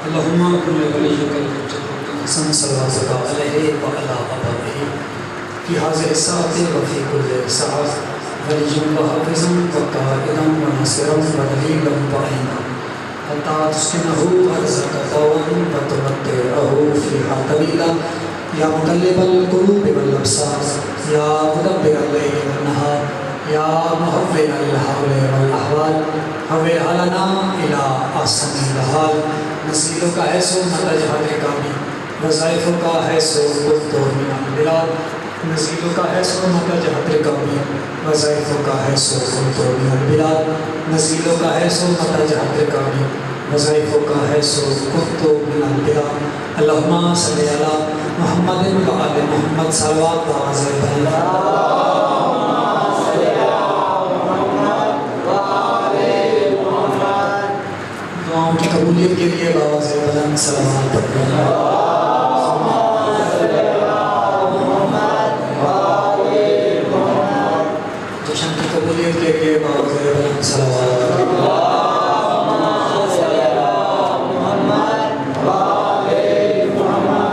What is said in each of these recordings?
اللهم كل وليك الحسن صلواتك عليه وعلى آبائه في هذه الساعة وفي كل ساعة وليا وحافظا وقائدا وناصرا ودليلا وعينا حتى تسكنه أرزك طوعا وتمتعه فيها طويلا يا مقلب القلوب والأبصار يا مدبر الليل والنهار يا محول الحول والأحوال حول حالنا إلى أحسن الحال نزیلوں کا ہے سو متجہد کامی وظائفوں کا ہے سو قلت من البلاد نزیلوں کا ہے سو متجہد کامی وظائفوں کا ہے سو قلت من البلاد نزیلوں کا ہے سو متجہد کامی وظائفوں کا ہے سو قلت من البلاد اللہم صلی علی محمد و آل محمد صلوات و عزیز اللہ کی قبولیت کے لیے باواز بلند سلامات پڑھیں جشن کی قبولیت کے لیے باواز بلند سلامات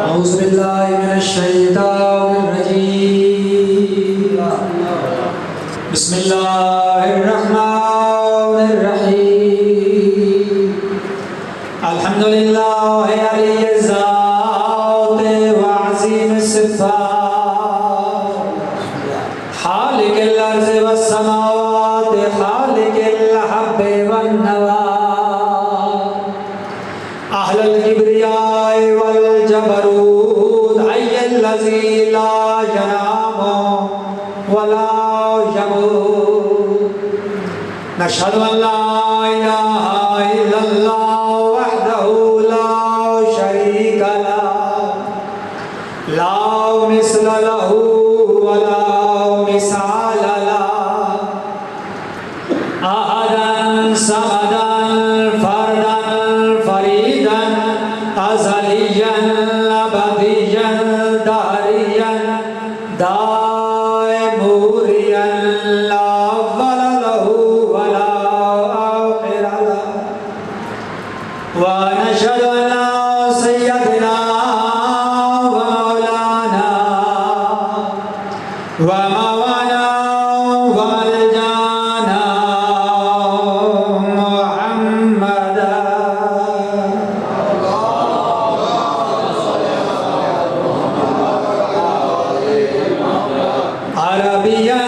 اعوذ باللہ من الشیطان الرجیم بسم اللہ الرحمن الرحیم الحمد للہ علی الذات وعظیم الصفات خالق الارض والسماوات خالق الحب والنوى اہل الکبریاء والجبروت حی الذی لا ینام ولا یموت نشہد ان لا الہ الا اللہ لا مثل له ولا مثال له أحدا صمدا فردا فريدا أزليا أبديا دهريا دائموريا لا أول له ولا آخر له ونشهد أن سيدنا وموانا وملجانا محمدا عربيا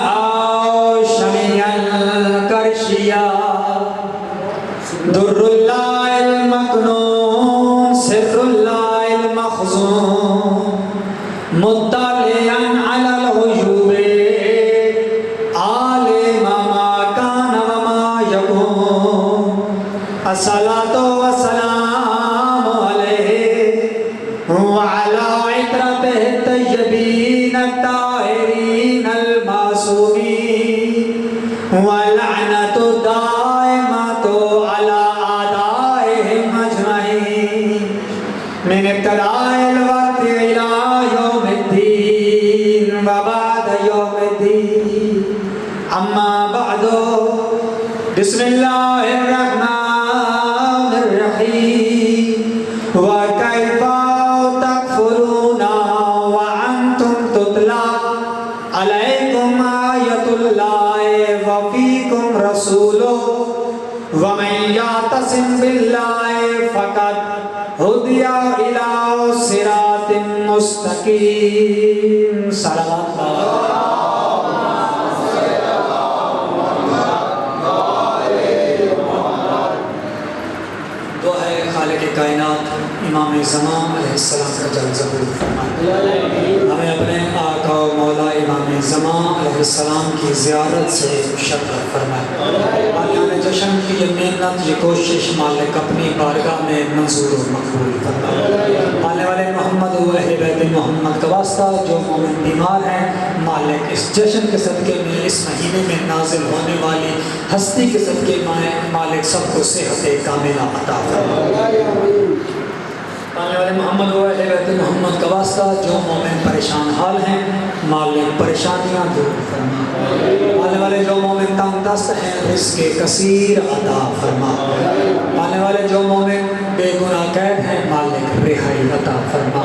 هاشميا كرشيا در الله المكنون سر الله المخزون مطلعا على الغيوب عالما ما كان وما يكون الصلاة والسلام عليه وعلى عترته الطيبين الطاهرين المعصومين واللعنة الدائمة على أعدائهم أجمعين من ابتداء الوقت إلى يوم الدين وبعد يوم الدين أما بعد بسم الله الرحمن الرحيم وكيف تكفرون وأنتم تتلى عليكم آية الله وفيكم رسوله ومن يعتصم بالله فقد هدي إلى صراط مستقيم صلوات دعا ہے خالق کائنات امام زمان علیہ السلام کا جل ظہور فرمائے ہمیں اپنے آقا و مولا امام زمان علیہ السلام کی زیارت سے مشرف فرمائے مالیان جشن کی یہ محنت یہ کوشش مالک اپنی بارگاہ میں منظور و مقبول فرمائے آنے والے محمد و اہل بیت محمد کا واسطہ جو مومن بیمار ہیں مالک اس جشن کے صدقے میں اس مہینے میں نازل ہونے والی ہستی کے صدقے میں مالک سب کو صحت کاملہ عطا فرمائے آنے والے محمد و اہل بیت محمد کا واسطہ جو مومن پریشان حال ہیں مالک پریشانیاں دور فرما آنے والے جو مومن تنگ دست ہیں رزق کثیر عطا فرما آنے والے جو مومن بے بے گناہ قید ہیں مالک رہائی عطا فرما،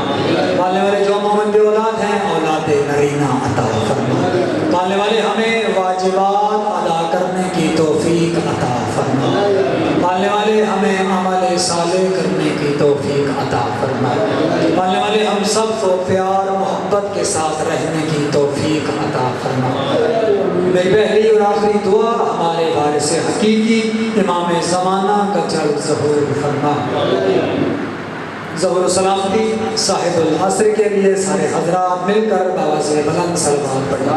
پالنے والے جو مومن بے اولاد ہیں اولاد نرینہ عطا فرما، پالنے والے ہمیں واجبات ادا کرنے کی توفیق عطا فرما، پالنے والے ہمیں عمل صالح کرنے کی توفیق عطا فرما، پالنے والے ہم سب کو پیار محبت کے ساتھ رہنے کی توفیق عطا فرما۔ میری پہلی اور آخری دعا ہمارے وارث حقیقی امام زمانہ کا جلد ظہور فرما۔ ظہور و سلامتی صاحب العصر کے لیے سارے حضرات مل کر بابا سے بلند سلوات پڑھیں۔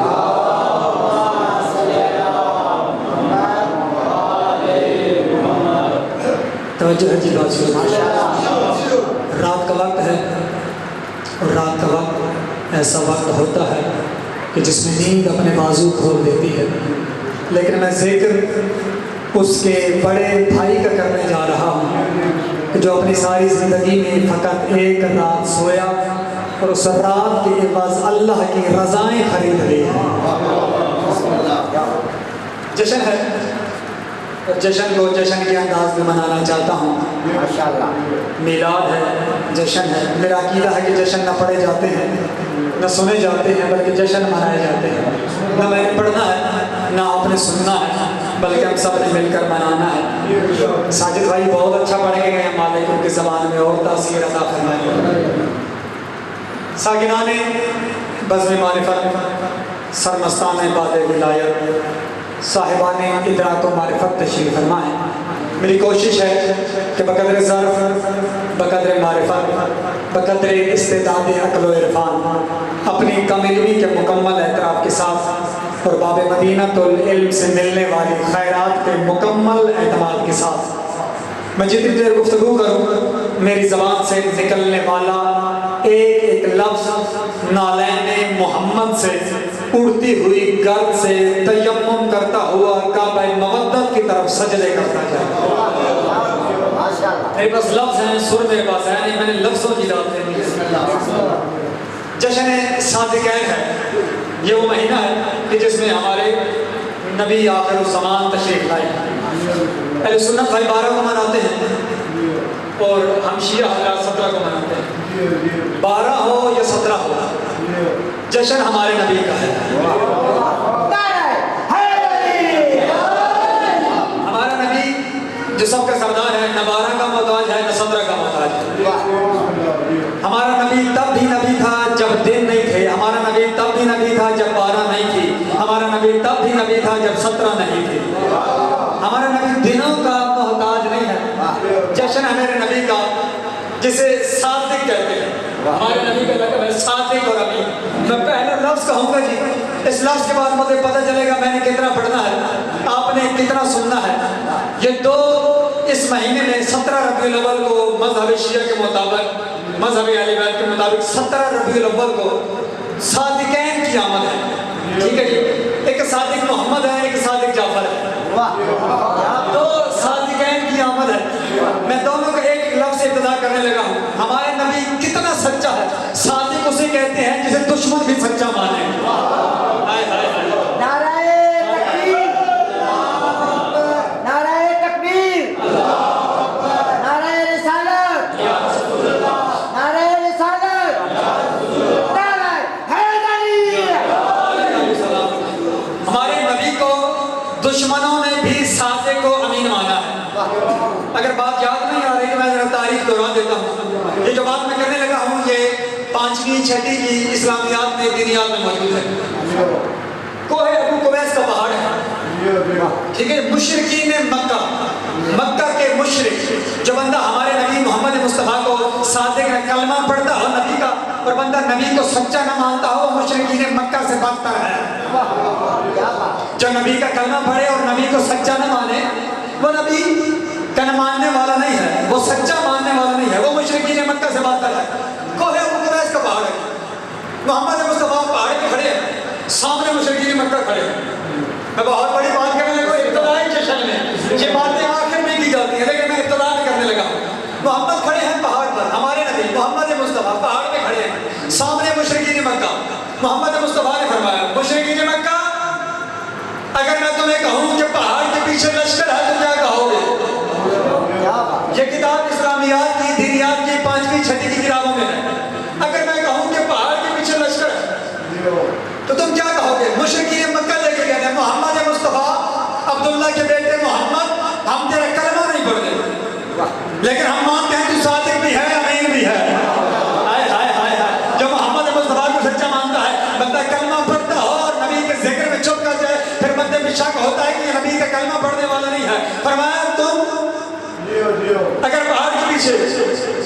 توجہ ہے جی بات سنو، رات کا وقت ہے اور رات کا وقت ایسا وقت ہوتا ہے کہ جس میں نیند اپنے بازو کھول دیتی ہے، لیکن میں ذکر اس کے بڑے بھائی کا کرنے جا رہا ہوں جو اپنی ساری زندگی میں فقط ایک رات سویا اور اس رات کے عوض اللہ کی رضائیں خرید لی ہیں۔ جشن ہے اور جشن کو جشن کے انداز میں منانا چاہتا ہوں۔ میلاد ہے، جشن ہے۔ میرا عقیدہ ہے کہ جشن نہ پڑھے جاتے ہیں نہ سنے جاتے ہیں بلکہ جشن منائے جاتے ہیں، نہ میں نے پڑھنا ہے نہ آپ نے سننا ہے بلکہ ہم سب نے مل کر منانا ہے۔ ساجد بھائی بہت اچھا پڑھ کے گئے ہیں، مالک ان کی زبان میں اور تاثیر عطا فرمائے۔ ساکنان بزم معرفت، سرمستان باد ولایت، صاحبان ادراک و معرفت تشریف فرمائیں۔ میری کوشش ہے کہ بقدر ظرف، بقدر معرفت، بقدر استعداد عقل و عرفان اپنی کم علمی کے مکمل اعتراف کے ساتھ اور باب مدینۃ العلم سے ملنے والی خیرات کے مکمل اعتماد کے ساتھ میں جتنی دیر گفتگو کروں میری زبان سے نکلنے والا ایک ایک لفظ نالین محمد سے اڑتی ہوئی گرد سے تیمم کرتا ہوا کعبہ مودت کی طرف سجدے کرتا جائے۔ میرے پاس لفظ ہیں، سر میرے پاس ہے نہیں، میں نے لفظوں کی دعوت دینی ہے۔ جشن صادقین ہے، یہ وہ مہینہ ہے کہ جس میں ہمارے نبی آخر الزمان تشریف لائے۔ اہل سنت بھائی 12 کو مناتے ہیں اور ہم شیعہ حضرات 17 کو مناتے ہیں۔ 12 ہو یا 17 ہو، جشن ہمارے نبی کا ہے۔ ہمارا نبی جو سب کا سردار ہے، نہ 12 کا محتاج ہے نہ 17 کا محتاج ہے۔ ہمارا نبی تب بھی نبی تھا جب دن نہیں تھے، ہمارا نبی تب بھی نبی تھا جب 12 نہیں تھی، ہمارا نبی تب بھی نبی تھا جب 17 نہیں تھی۔ ہمارا نبی دنوں کا محتاج نہیں ہے۔ جشن ہے میرے نبی کا جسے صادق کہتے ہیں، ہمارے نبی کا لقب ہے صادق اور امین۔ میں پہلا لفظ کہوں گا جی، اس لفظ کے بعد مجھے پتہ چلے گا میں نے کتنا پڑھنا ہے، آپ نے کتنا سننا ہے۔ یہ دو اس مہینے میں 17 ربیع الاول کو مذہب شیعہ کے مطابق، مذہب اہل بیت کے مطابق 17 ربیع الاول کو صادقین کی آمد ہے۔ ٹھیک ہے جی، ایک صادق محمد ہے، ایک صادق جعفر ہے، دو صادقین کی آمد ہے۔ میں دونوں کا ایک ایک لفظ سے ابتدا کرنے لگا ہوں۔ ہمارے نبی کتنا سچا ہے، صادق اسے کہتے ہیں جسے دشمن بھی سچا مانے۔ دشمنوں نے بھی صادق کو امین مانا ہے۔ اگر بات یاد نہیں آ رہی تو میں ذرا تاریخ دہرا دیتا ہوں۔ یہ جو بات میں کرنے لگا ہوں یہ 5ویں 6ویں کی اسلامیات میں دینیات میں موجود ہے۔ کوہ ابو قبیس کا پہاڑ ہے، ٹھیک ہے۔ مشرکین مکہ، مکہ کے مشرک جو بندہ ہمارے نبی محمد مصطفیٰ کو صادق کلمہ پڑھتا ہو نبی کا اور بندہ نبی کو سچا نہ مانتا ہو، وہ مشرکین مکہ سے بدتر ہے۔ جو نبی کا کلمہ پڑھے اور نبی کو سچا نہ مانے وہ نبی کا ماننے والا نہیں ہے، وہ سچا ماننے والا نہیں ہے، وہ مشرکین مکہ سے بدتر ہے۔ کوہ ابو قبیس کا پہاڑ ہے، محمد مصطفیٰ پہاڑ پہ کھڑے ہیں، سامنے مشرکین مکہ کھڑے ہیں۔ میں بہت بڑی بات کرنے لگا ابتدائی جشن میں، یہ باتیں آخر میں کی جاتی ہیں لیکن میں ابتدا میں کرنے لگا ہوں۔ محمد کھڑے ہیں پہاڑ پر، ہمارے نبی محمد مصطفیٰ پہاڑ پہ کھڑے ہیں، سامنے مشرکین مکہ۔ محمد مصطفیٰ نے فرمایا مشرکین مکہ اگر میں تمہیں کہوں کہ پہاڑ کے پیچھے لشکر ہے تو کیا کہو گے؟ یہ کتاب اسلامی قرآنیات کی، دینیات کی 5ویں 6ویں کی کتابوں میں ہے۔ اگر میں کہوں کہ پہاڑ کے پیچھے لشکر ہے تو تم کیا کہو گے؟ مشرکین مکہ لے کے کہتے ہیں محمد مصطفیٰ عبداللہ کے بیٹے محمد، ہم تیرا کلمہ نہیں پڑھتے لیکن ہم مانتے ہیں تو صادق بھی ہے، امین بھی ہے۔ ہائے ہائے ہائے ہائے، جو محمد مصطفیٰ کو سچا مانتا ہے، بندہ کلمہ پڑھتا ہو اور نبی کے ذکر میں چپ کر جائے، پھر بندے میں شک ہوتا ہے کہ یہ نبی کا کلمہ پڑھنے والا نہیں ہے۔ فرمایا تم اگر پہاڑ کے پیچھے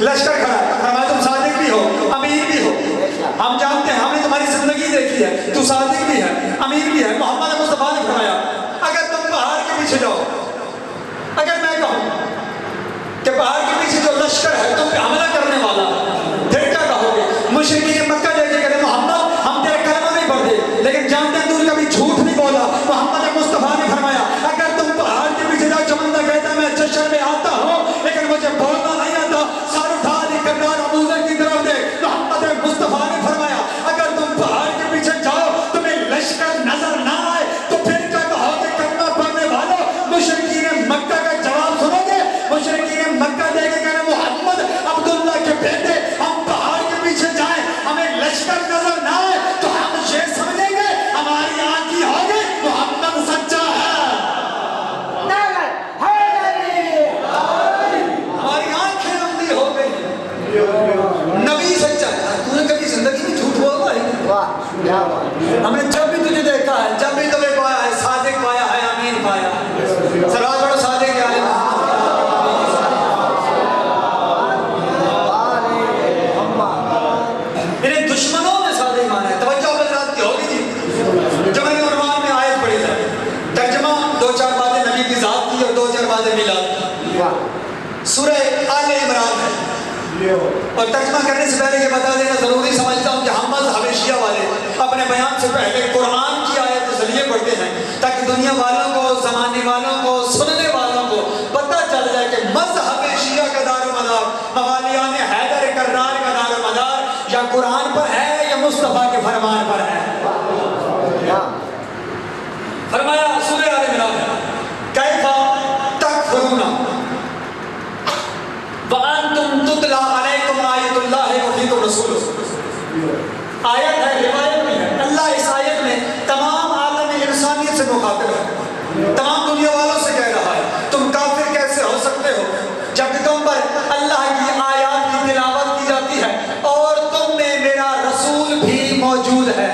لشکر کھڑا ہے، فرمایا تم صادق بھی ہو، امین بھی ہو۔ ہم جانتے ہیں، ہم نے تمہاری زندگی دیکھی ہے، تو صادق بھی ہے، امین بھی ہے۔ محمد مصطفیٰ نے فرمایا اگر تم پہاڑ کے پیچھے جاؤ، اگر میں کہوں کہ پہاڑ کے پیچھے جو لشکر ہے تم پہ حملہ کرنے والا، پھر کیا کہو گے؟ مشرکین مکہ لے کے کہتے محمد ہم تیرا کلمہ نہیں پڑھتے لیکن جانتے ہیں تو کبھی جھوٹ نہیں بولا۔ محمد مصطفیٰ نے فرمایا اگر تم پہاڑ کے پیچھے جاؤ، جو بندہ کہتا ہے میں جشن میں آتا ہوں لیکن مجھے بولنا نہیں آتا، سر اٹھا لی کردار ابوذر کی طرف دے۔ محمد مصطفیٰ نے فرمایا اگر تم پہاڑ کے پیچھے جاؤ تمہیں لشکر نظر نہ آئے تو پھر کیا کہو گے؟ کلمہ پڑھنے والوں، مشرکین مکہ کا جواب سنو گے؟ مشرکین مکہ دے کے کہنا محمد عبداللہ کے بیٹے، ہم پہاڑ کے پیچھے جائیں ہمیں لشکر نظر نہ آئے تو ہم یہ سمجھیں گے ہماری آنکھیں ہو گئی محمد سچا ہے، ہماری آنکھیں اندھی ہو گئی، نبی سچا ہے۔ تو نے کبھی زندگی میں جھوٹ بولا ہے؟ ہم نے جب بھی تجھے دیکھا ہے، جب بھی تمہیں پایا ہے، صادق پایا ہے، امین پایا ہے۔ سراج بڑا صادق ہے، میرے دشمنوں نے صادق مانا ہے۔ توجہ حضرات کی ہوگی جی، جو میں نے عنوان میں آیت پڑھی ہے، ترجمہ 2-4 باتیں نبی کی ذات کی اور 2-4 باتیں میلاد کی، سورہ آل عمران ہے۔ اور ترجمہ کرنے سے پہلے یہ بتا دینا ضروری سمجھتا ہوں کہ ہم حبشیہ والے اپنے بیان سے پہلے قرآن کی آیت اس لیے پڑھتے ہیں تاکہ دنیا والوں کو، زمانے والوں کو، سننے والوں کو پتہ چل جائے کہ مذہب شیعہ کا دار و مدار موالیان حیدر کرار کا دار و مدار یا قرآن پر ہے یا مصطفیٰ کے فرمان پر ہے۔ فرمایا سورہ آل عمران کیف تکفرون وانتم تتلی علیکم آیت اللہ وفیکم رسول۔ آیت ہے، روایت میں ہے، اللہ اس آیت میں تمام عالم انسانیت سے مخاطب ہے، تمام دنیا والوں سے کہہ رہا ہے تم کافر کیسے ہو سکتے ہو جبکہ تم پر اللہ کی آیات کی تلاوت کی جاتی ہے اور تم میں میرا رسول بھی موجود ہے۔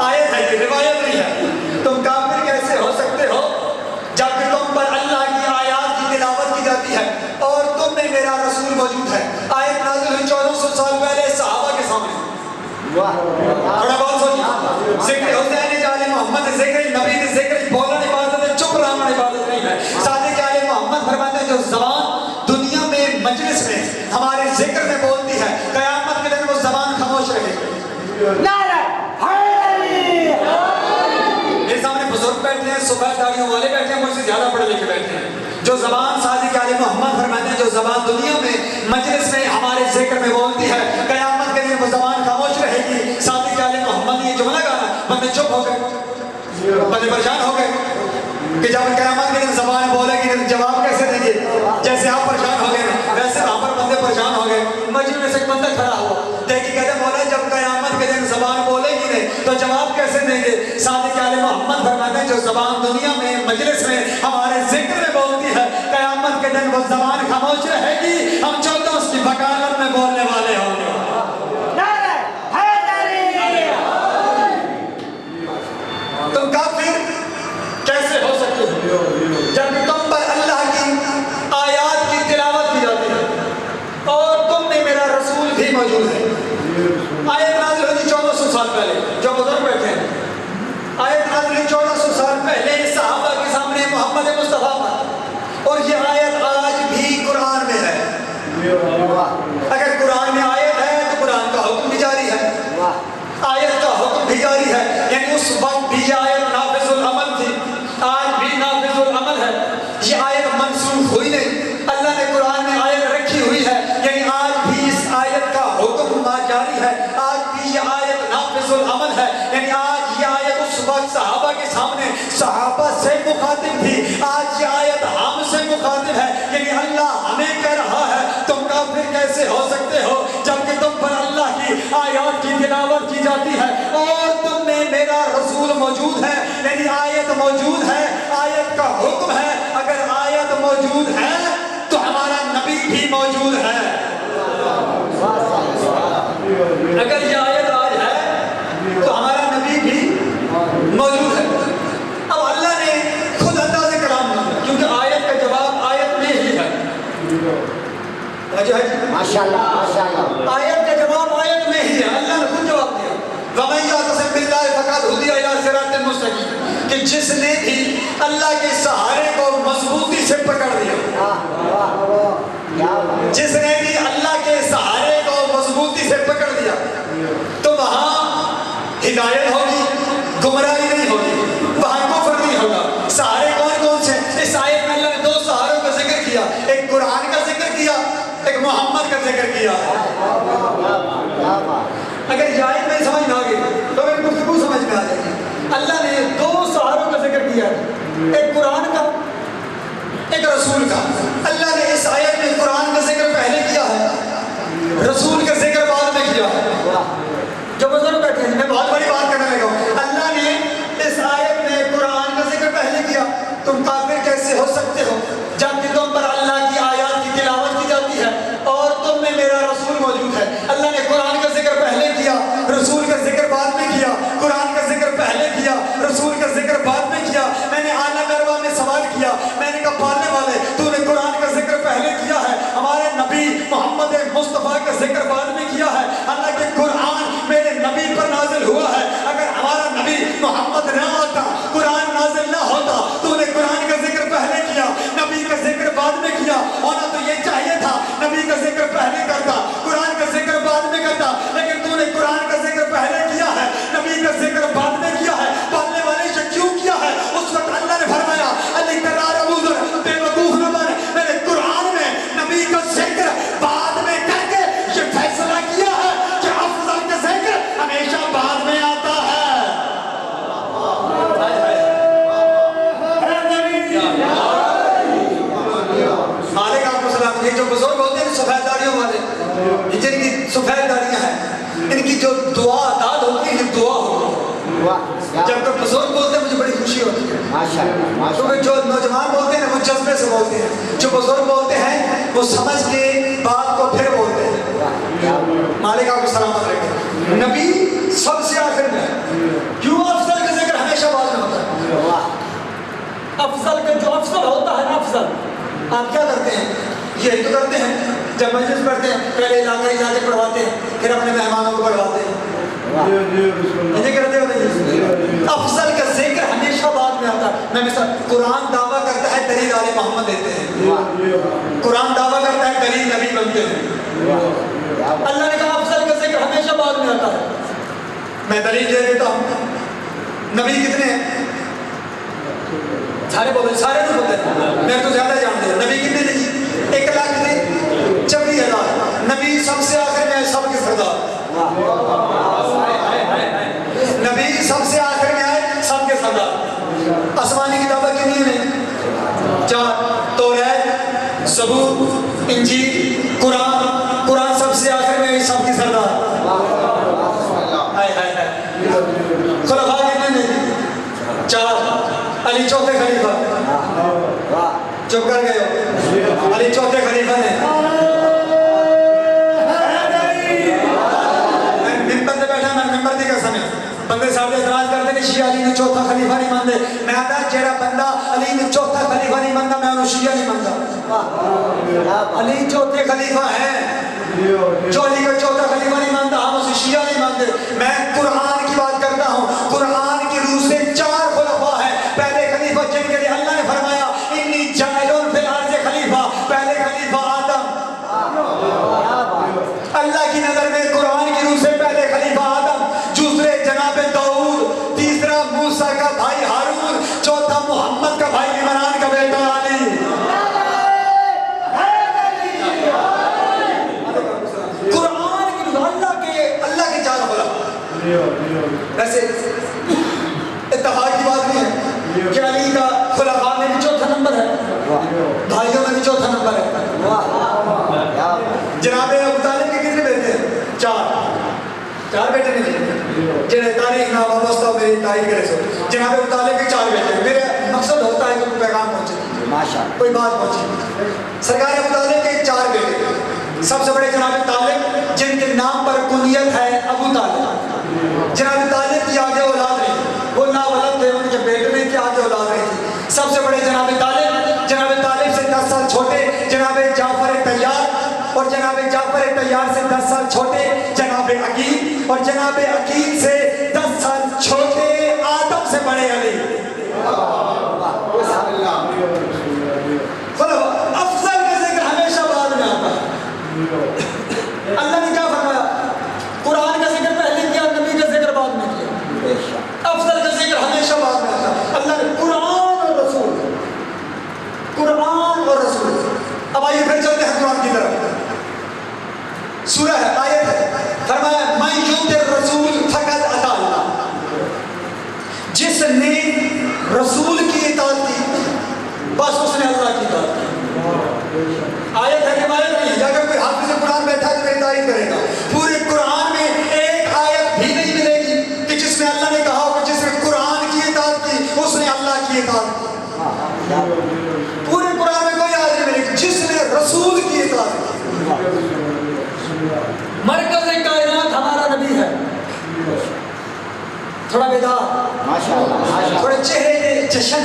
آیت ہے، یہ روایت نہیں ہے۔ تم کافر کیسے ہو سکتے ہو جبکہ تم پر اللہ کی آیات کی تلاوت کی جاتی ہے اور تم میں میرا رسول موجود ہے۔ آیت نازل ہوئی 1400 سال پہلے صحابہ کے سامنے۔ تھوڑا بہت سوچیے، ذکر حسین جال محمد، ذکر نبی نے ذکر بولنا عبادت ہے، چپ رہنا عبادت نہیں ہے۔ صادق آل محمد فرماتے ہیں جو زبان دنیا میں مجلس میں ہمارے ذکر میں بولتی ہے قیامت کے دن وہ زبان خاموش رہے گی۔ میرے سامنے بزرگ بیٹھے ہیں، سفید داڑھیوں والے بیٹھے ہیں، مجھ سے زیادہ پڑھے لکھے بیٹھے ہیں۔ جو زبان صادق آل محمد فرماتے ہیں جو زبان دنیا میں مجلس میں ہمارے ذکر میں بولتی ہے قیامت کے دن وہ زبان خاموش رہے گی۔ صادق آل محمد نے یہ جملہ کہا، بندے چپ ہو گئے، بندے پریشان ہو گئے کہ جب قیامت کے دن زبان بولے گی تو جواب کیسے دیں گے؟ جیسے آپ پریشان ہو گئے ویسے وہاں پر بندے پریشان ہو گئے۔ مسجد میں سے ایک بندہ کھڑا ہوا، دیکھ کے کہتے مولا جب قیامت کے دن زبان بولے گی نہیں تو جواب کیسے دیں گے؟ صادق آل محمد فرماتے ہیں جو زبان دنیا میں مجلس میں ہمارے ذکر میں بولتی ہے قیامت کے دن وہ زبان خاموش رہے گی، ہم 14 اس کی وکالت میں بولنے والے ہوں گے۔ تم کافر کیسے ہو سکتے ہو جب تم پر اللہ کی آیات کی تلاوت کی جاتی ہے اور تم میں میرا رسول بھی موجود ہے۔ آیت نازل ہوئی 1400 سال پہلے، جو بزرگ بیٹھے ہیں، آیت نازل ہوئی 1400 سال پہلے صحابہ کے سامنے محمد مصطفیٰ پر، اور یہ آیت آج بھی قرآن میں ہے۔ اگر قرآن میں آیت ہے تو قرآن کا حکم بھی جاری ہے، آیت کا حکم بھی جاری ہے، یعنی اس وقت بھی یہ آیت نافذ العمل تھی، آج بھی نافذ العمل ہے۔ یہ آیت منسوخ ہوئی نہیں، اللہ نے قرآن میں آیت رکھی ہوئی ہے، یعنی آج بھی اس آیت کا حکم جاری ہے، آج بھی یہ آیت نافذ العمل ہے، یعنی آج یہ آیت اس وقت صحابہ کے سامنے صحابہ سے مخاطب تھی، آج یہ تلاوت کی جاتی ہے اور تم میں میرا رسول موجود ہے، یعنی آیت موجود ہے، آیت کا حکم ہے، اگر آیت موجود ہے تو ہمارا نبی بھی موجود ہے۔ اگر یہ آیت آج ہے تو ہمارا نبی بھی موجود ہے۔ اب اللہ نے خود انداز کلام دیا، کیونکہ آیت کا جواب آیت میں ہی ہے۔ ماشاءاللہ ماشاءاللہ، آیت کا جواب آیت میں ہی ہے، اللہ نے خود جواب دیا۔ وَمَن يَعْتَصِم بِاللَّهِ فَقَدْ هُدِيَ إِلَىٰ صِرَاطٍ مُّسْتَقِيمٍ، کہ جس نے بھی اللہ کے سہارے کو مضبوطی سے پکڑ لیا، جس نے بھی اللہ کے سہارے کو مضبوطی سے پکڑ لیا تو وہاں ہدایت ہوگی، گمراہی نہیں ہوگی، وہاں کفر نہیں ہوگا۔ سہارے کون کون سے؟ اس آیت میں اللہ نے 2 سہاروں کا ذکر کیا، ایک قرآن کا ذکر کیا، ایک محمد کا ذکر کیا۔ اگر یہ آیت میں سمجھ نہ آگے تو میری گفتگو سمجھ میں آ جائے گی۔ اللہ نے 2 سہاروں کا ذکر کیا، ایک قرآن کا، ایک رسول کا۔ اللہ نے اس آیت میں قرآن کا ذکر پہلے کیا ہے، رسول کا ذکر بعد میں کیا ہے۔ جو بزرگ بیٹھے ہیں، میں بہت بڑی بات کرنے لگا ہوں۔ اللہ نے اس آیت میں قرآن کا ذکر پہلے کیا۔ تم کافر کیسے ہو سکتے ہو جبکہ تم پر اللہ کی آیات کی تلاوت کی جاتی ہے اور تم میں میرا رسول موجود ہے۔ اللہ نے قرآن کا ذکر پہلے کیا، رسول کا ذکر بعد میں کیا، قرآن کا ذکر پہلے کیا، رسول کا ذکر بعد میں کیا۔ میں نے عالم ارواح میں سوال کیا، میں نے کہا پالنے والے تو نے قرآن کا ذکر پہلے کیا ہے، ہمارے نبی محمد مصطفیٰ کا ذکر بعد میں کیا ہے، حالانکہ قرآن میرے نبی پر نازل ہوا ہے۔ اگر ہمارا نبی محمد نہ آتا، قرآن نازل نہ ہوتا تو نے قرآن کا ذکر پہلے کیا، نبی کا ذکر بعد میں کیا۔ ہونا تو یہ چاہیے تھا نبی کا ذکر پہلے کرتا، قرآن کا ذکر بعد میں کرتا، لیکن تو نے قرآن کا ذکر پہلے کیا ہے، نبی کا ذکر بعد میں کیا ہے۔ پالنے والے سے کیوں کیا ہے؟ اس وقت اللہ نے فرمایا علی قرار ابوذر بے وقوف نہ بن، میں نے قرآن میں نبی کا ذکر بعد میں کر کے یہ فیصلہ کیا ہے کہ افضل کا ذکر ہمیشہ بعد میں آتا ہے۔ مالک آپ کو سلام۔ یہ جو بزرگ ہوتے ہیں سفید داڑیوں والے، یہ جن کی سفید داڑیاں ہیں، ان کی جو دعا داد ہوتی ہے، یہ دعا ہوتی ہے۔ جب کوئی بزرگ بولتے ہیں مجھے بڑی خوشی ہوتی ہے، کیونکہ جو نوجوان بولتے ہیں وہ جذبے سے بولتے ہیں، جو بزرگ بولتے ہیں وہ سمجھ کے بات کو پھر بولتے ہیں۔ مالک آپ کو سلامت رکھے۔ نبی سب سے آخر میں، کیوں افضل کا ذکر ہمیشہ بعد میں ہوتا ہے؟ افضل کا جو افضل ہوتا ہے نا، افضل آپ کیا کرتے ہیں؟ یہ تو کرتے ہیں جب مجلس پڑھتے ہیں پہلے علاقائی جا کے پڑھواتے ہیں، پھر اپنے مہمانوں کو پڑھواتے ہیں، یہ کرتے ہو نہیں؟ افضل کا ذکر ہمیشہ بعد میں آتا ہے۔ میں مثال قرآن دعویٰ کرتا ہے دلیل آل محمد دیتے ہیں، قرآن دعویٰ کرتا ہے دلیل نبی بنتے ہیں۔ اللہ نے کہا افضل کا ذکر ہمیشہ بعد میں آتا ہے۔ میں دلیل دے دیتا ہوں، نبی کتنے ہیں؟ سارے بولتے، سارے نہیں بولتے، میں تو زیادہ جانتے ہیں۔ نبی کتنے نہیں؟ 1 لاکھ نہیں، 24,000۔ نبی سب سے آخر میں ہے، سب کے سردار۔ نبی سب سے آخر میں آئے، سب کے سردار۔ آسمانی کتابیں کتنی ہیں؟ 4، توریت، زبور، انجیل، قرآن۔ قرآن سب سے آخر میں سب کے سردار۔ خلفاء کتنے ہیں؟ 4۔ علی چوتھے خلیفہ، چپ کر گئے ہو، علی چوتھے خلیفہ نے۔ میں ممبر سے بیٹھا، میں ممبر دی قسم ہے، بندے صاحب اعتراض کرتے ہیں شیعہ علی نے چوتھا خلیفہ نہیں مانتے۔ میں آتا جیڑا بندہ علی نے چوتھا خلیفہ نہیں مانتا میں انہوں شیعہ نہیں مانتا۔ علی چوتھے خلیفہ ہیں، جو علی کا چوتھا خلیفہ نہیں مانتا ہم اسے شیعہ نہیں مانتے۔ میں قرآن کی بات کرتا ہوں، قرآن کی روح سے 4 خلفاء ہیں۔ پہلے خلیفہ جن کے لیے اللہ نے فرمایا انی جاعل فی الارض خلیفہ، پہلے خلیفہ آدم۔ اللہ کی نظر میں قرآن کی روح سے پہلے خلیفہ آدم، دوسرے جناب داؤد، تیسرا موسیٰ کا بھائی ہارون، چوتھا محمد کا بھائی عمران کا بیٹا علی۔ قرآن کی روح اللہ کے 4 خلفاء۔ ویسے اتفاق کی بات نہیں ہے کہ علی کا خلفاء میں بھی 4تھا نمبر ہے، بھائیوں میں بھی 4تھا نمبر ہے۔ جناب ابو طالب کے کتنے بیٹے ہیں؟ 4 بیٹے نہیں تھے۔ جنہیں تاریخ نہ وابستہ ہو میری تاریخ کرے سو جناب ابو طالب کے 4 بیٹے میرے مقصد ہوتا ہے کہ کوئی پیغام پہنچے ماشاءاللہ کوئی بات پہنچے سرکار ابو طالب کے 4 بیٹے سب سے بڑے جناب طالب جن کے نام پر کنیت ہے ابو طالب جناب طالب کی آگے اولاد نہیں تھی وہ ناولد تھے ان کے بیٹے میں کی آگے اولاد نہیں تھی سب سے بڑے جناب طالب سے 10 سال چھوٹے جناب جعفر طیار اور جناب جعفر طیار سے 10 سال چھوٹے جناب عقیل اور جناب عقیل سے 10 سال چھوٹے آدم سے بڑے علی افضل کا ذکر ہمیشہ بعد میں آتا ہے اللہ نے کیا فرمایا قرآن کا ذکر پہلے کیا نبی کا ذکر بعد میں کیا افضل کا ذکر ہمیشہ بعد میں آتا ہے اللہ نے قرآن اور رسول اب آئیے پھر چلتے ہیں قرآن کی طرف سورہ ہے آیت ہے فرمایا من یطع الرسول فقد اطاع اللہ جس نے رسول کی اطاعت کی بس اس نے اللہ کی اطاعت کی آیت ہے روایت نہیں ہے اگر کوئی حافظ قرآن بیٹھا ہے تو میری تعریف کرے گا پورے قرآن میں ایک آیت بھی نہیں ملے گی کہ جس میں اللہ نے کہا ہو کہ جس نے قرآن کی اطاعت کی اس نے اللہ کی اطاعت کی پورے قرآن میں کوئی آیت نہیں ملے گی جس نے رسول کی اطاعت کی مرکز کائنات ہمارا نبی ہے تھوڑا بیدار تھوڑے چہرے کے جشن